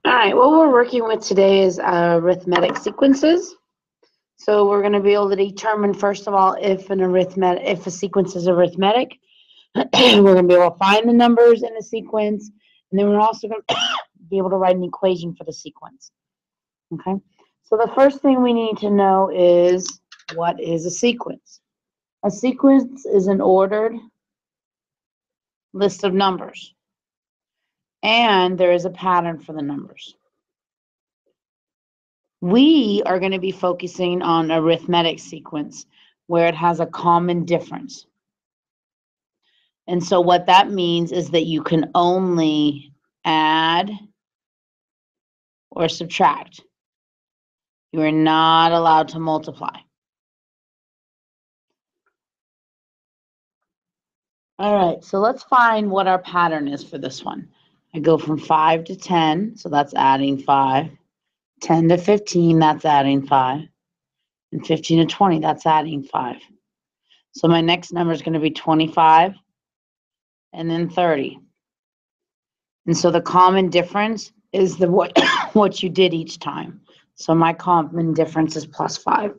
All right, what we're working with today is arithmetic sequences. So we're going to be able to determine, first of all, if a sequence is arithmetic. We're going to be able to find the numbers in a sequence, and then we're also going to be able to write an equation for the sequence. Okay, so the first thing we need to know is, what is a sequence? A sequence is an ordered list of numbers, and there is a pattern for the numbers. We are going to be focusing on arithmetic sequence where it has a common difference. And so what that means is that you can only add or subtract. You are not allowed to multiply. All right, so let's find what our pattern is for this one. I go from 5 to 10, so that's adding 5. 10 to 15, that's adding 5. And 15 to 20, that's adding 5. So my next number is going to be 25 and then 30. And so the common difference is what you did each time. So my common difference is +5.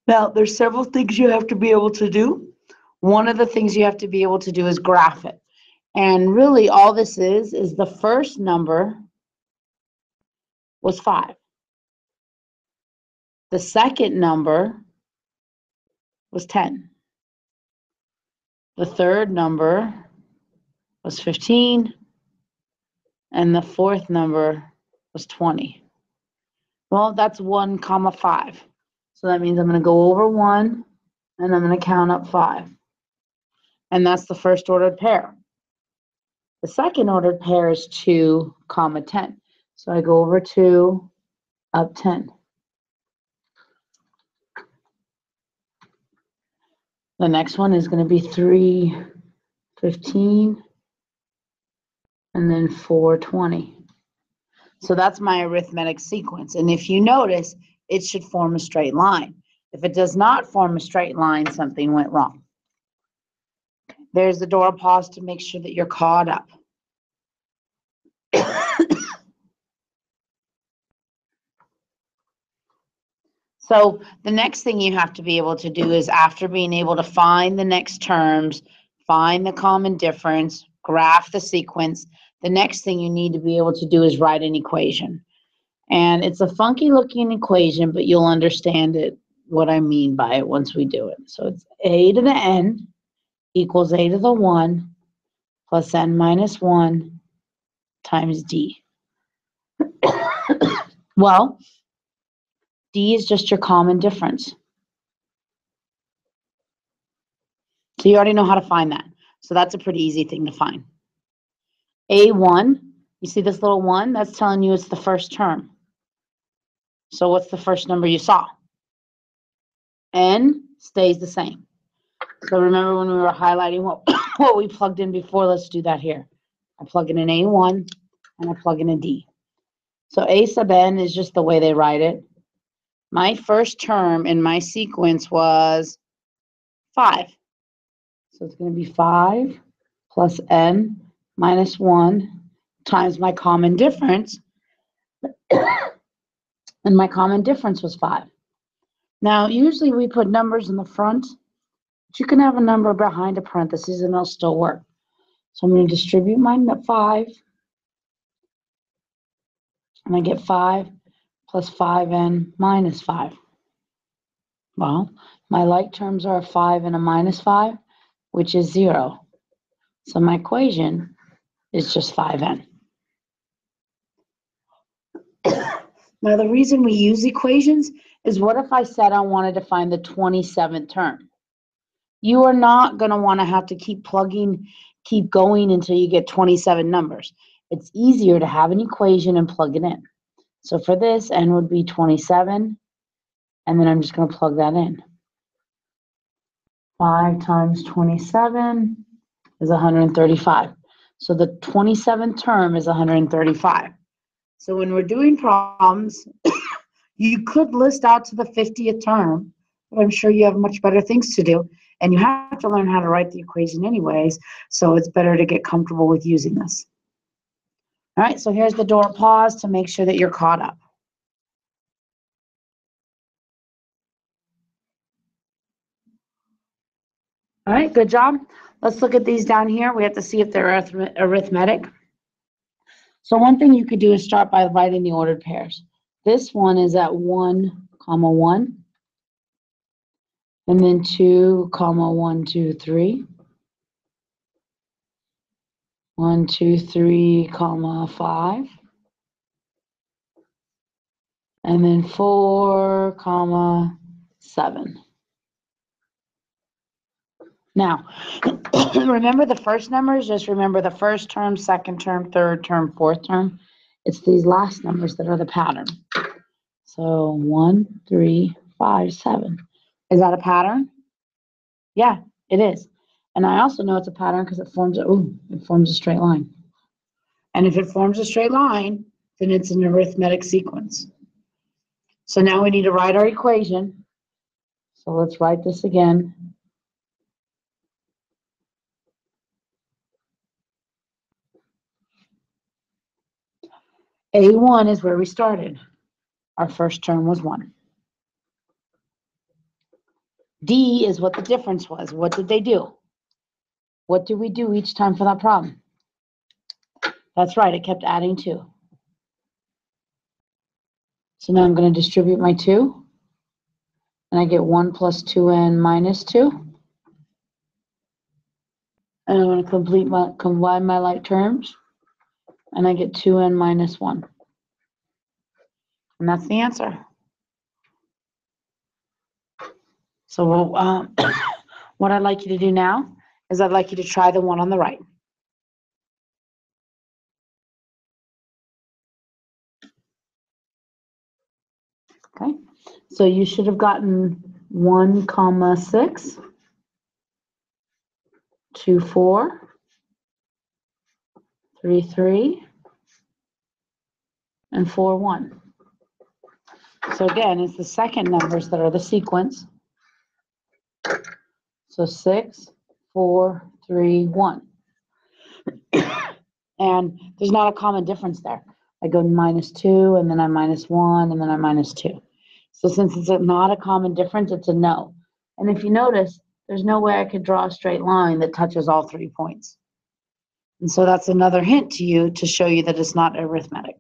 Now, there's several things you have to be able to do. One of the things you have to be able to do is graph it. And really all this is the first number was 5. The second number was 10. The third number was 15. And the fourth number was 20. Well, that's 1, 5. So that means I'm going to go over 1, and I'm going to count up 5. And that's the first ordered pair. The second ordered pair is 2, 10. So I go over 2, up 10. The next one is going to be 3, 15, and then 4, 20. So that's my arithmetic sequence. And if you notice, it should form a straight line. If it does not form a straight line, something went wrong. There's the door pause to make sure that you're caught up. So the next thing you have to be able to do is, after being able to find the next terms, find the common difference, graph the sequence, the next thing you need to be able to do is write an equation. And it's a funky looking equation, but you'll understand it, what I mean by it, once we do it. So it's a to the n equals a to the 1 plus n minus 1 times d. Well, d is just your common difference. So you already know how to find that. So that's a pretty easy thing to find. A1, you see this little 1? That's telling you it's the first term. So what's the first number you saw? N stays the same. So remember when we were highlighting what we plugged in before? Let's do that here. I plug in an A1 and I plug in a D. So A sub n is just the way they write it. My first term in my sequence was 5. So it's going to be 5 plus n minus 1 times my common difference. And my common difference was 5. Now, usually we put numbers in the front, but you can have a number behind a parenthesis and it'll still work. So I'm going to distribute my 5. And I get 5 plus 5n minus 5. Well, my like terms are a 5 and a minus 5, which is 0. So my equation is just 5n. Now, the reason we use equations is, what if I said I wanted to find the 27th term? You are not going to want to have to keep going until you get 27 numbers. It's easier to have an equation and plug it in. So for this, n would be 27, and then I'm just going to plug that in. 5 times 27 is 135. So the 27th term is 135. So when we're doing problems, you could list out to the 50th term, but I'm sure you have much better things to do, and you have to learn how to write the equation anyways, so it's better to get comfortable with using this. All right, so here's the door pause to make sure that you're caught up. All right, good job. Let's look at these down here. We have to see if they're arithmetic. So one thing you could do is start by writing the ordered pairs. This one is at 1, 1, and then 2, 1, 2, 3. 1, 2, 3, 5. And then 4, 7. Now, remember the first numbers? Just remember the first term, second term, third term, fourth term. It's these last numbers that are the pattern. So 1, 3, 5, 7. Is that a pattern? Yeah, it is. And I also know it's a pattern because it forms a straight line. And if it forms a straight line, then it's an arithmetic sequence. So now we need to write our equation. So let's write this again. A1 is where we started. Our first term was 1. D is what the difference was. What did they do? What did we do each time for that problem? That's right, it kept adding 2. So now I'm going to distribute my 2. And I get 1 plus 2n minus 2. And I'm going to combine my like terms. And I get 2n minus 1. And that's the answer. So what I'd like you to do now is I'd like you to try the one on the right. Okay, so you should have gotten 1, 6, 2, 4, 3, 3, and 4, 1. So again, it's the second numbers that are the sequence. So 6, 4, 3, 1. And there's not a common difference there. I go minus 2, and then I minus 1, and then I minus 2. So since it's not a common difference, it's a no. And if you notice, there's no way I could draw a straight line that touches all 3 points. And so that's another hint to you to show you that it's not arithmetic.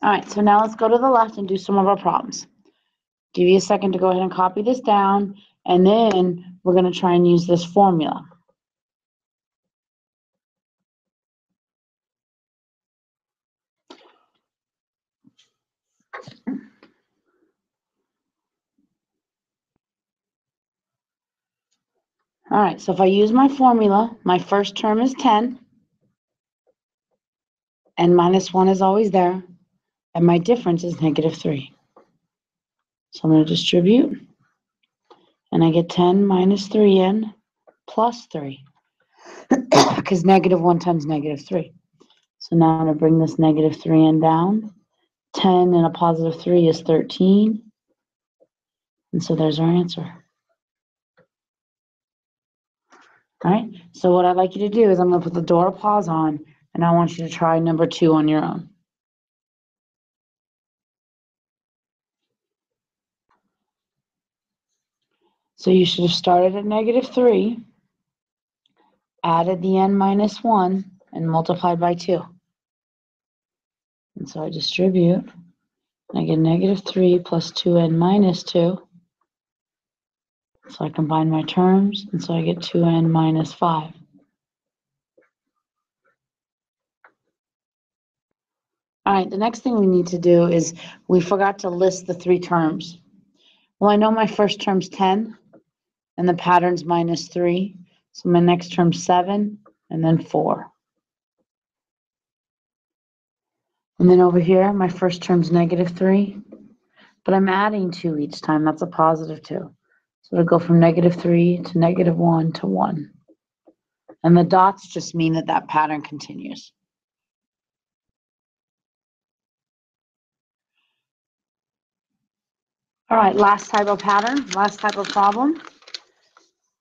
All right, so now let's go to the left and do some of our problems. Give you a second to go ahead and copy this down, and then we're going to try and use this formula. All right, so if I use my formula, my first term is 10, and minus 1 is always there, and my difference is negative 3. So I'm going to distribute, and I get 10 minus 3n plus 3, because negative 1 times negative 3. So now I'm going to bring this negative 3n down. 10 and a positive 3 is 13. And so there's our answer. All right, so what I'd like you to do is I'm going to put the door pause on, and I want you to try number 2 on your own. So you should have started at negative 3, added the n minus 1, and multiplied by 2. And so I distribute, and I get negative 3 plus 2n minus 2. So I combine my terms, and so I get 2n minus 5. All right, the next thing we need to do is we forgot to list the 3 terms. Well, I know my first term's 10, and the pattern's minus 3. So my next term's 7, and then 4. And then over here, my first term's negative 3, but I'm adding 2 each time. That's a positive 2. So it'll go from negative 3 to negative 1 to 1. And the dots just mean that that pattern continues. All right, last type of pattern, last type of problem.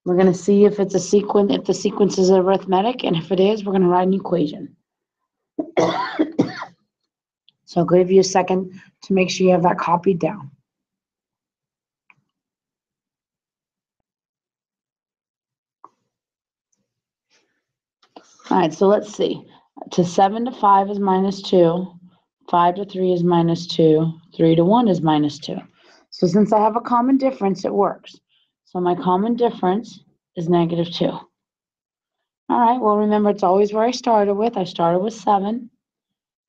We're going to see if it's a sequence, if the sequence is arithmetic, and if it is, we're going to write an equation. So I'll give you a second to make sure you have that copied down. All right, so let's see. 7 to 5 is minus 2. 5 to 3 is minus 2. 3 to 1 is minus 2. So since I have a common difference, it works. So my common difference is negative 2. All right, well, remember, it's always where I started with. I started with 7.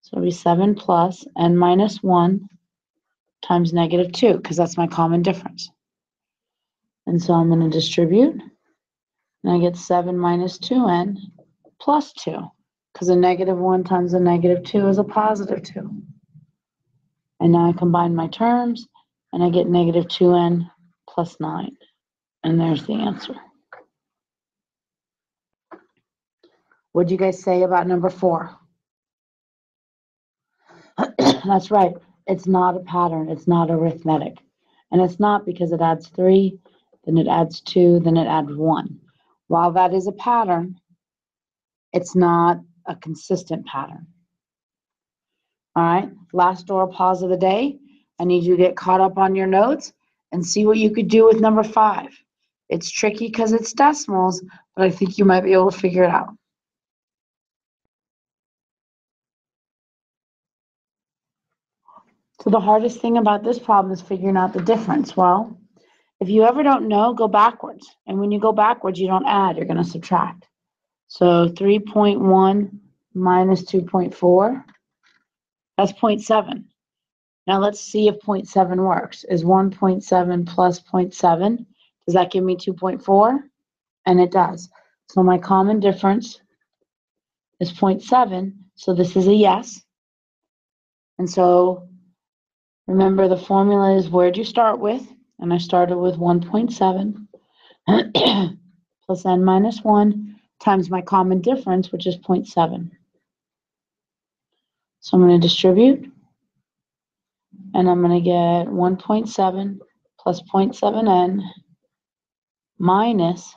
So it'll be 7 plus n minus 1 times negative 2, because that's my common difference. And so I'm going to distribute, and I get 7 minus 2n plus 2, because a negative 1 times a negative 2 is a positive 2. And now I combine my terms, and I get negative 2n plus 9. And there's the answer. What did you guys say about number 4? That's right. It's not a pattern. It's not arithmetic. And it's not because it adds 3, then it adds 2, then it adds 1. While that is a pattern, it's not a consistent pattern. All right, last or pause of the day. I need you to get caught up on your notes and see what you could do with number 5. It's tricky because it's decimals, but I think you might be able to figure it out. So the hardest thing about this problem is figuring out the difference. Well, if you ever don't know, go backwards. And when you go backwards, you don't add, you're going to subtract. So 3.1 minus 2.4, that's 0.7. Now let's see if 0.7 works. Is 1.7 plus 0.7, does that give me 2.4? And it does. So my common difference is 0.7, so this is a yes. And so remember, the formula is, where'd you start with? And I started with 1.7 plus n minus 1 times my common difference, which is 0.7. So I'm going to distribute, and I'm going to get 1.7 plus 0.7n minus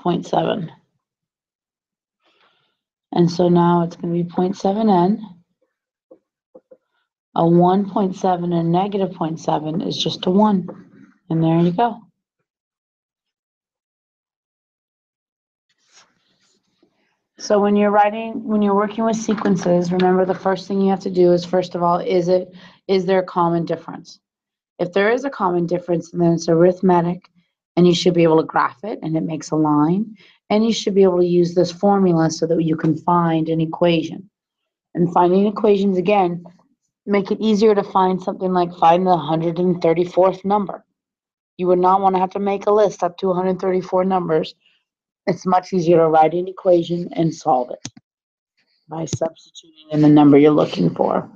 0.7. And so now it's going to be 0.7n. A 1.7 and a negative 0.7 is just a 1. And there you go. So when you're working with sequences, remember the first thing you have to do is, first of all, is there a common difference? If there is a common difference, then it's arithmetic, and you should be able to graph it, and it makes a line. And you should be able to use this formula so that you can find an equation. And finding equations, again, make it easier to find something like find the 134th number. You would not want to have to make a list up to 134 numbers. It's much easier to write an equation and solve it by substituting in the number you're looking for.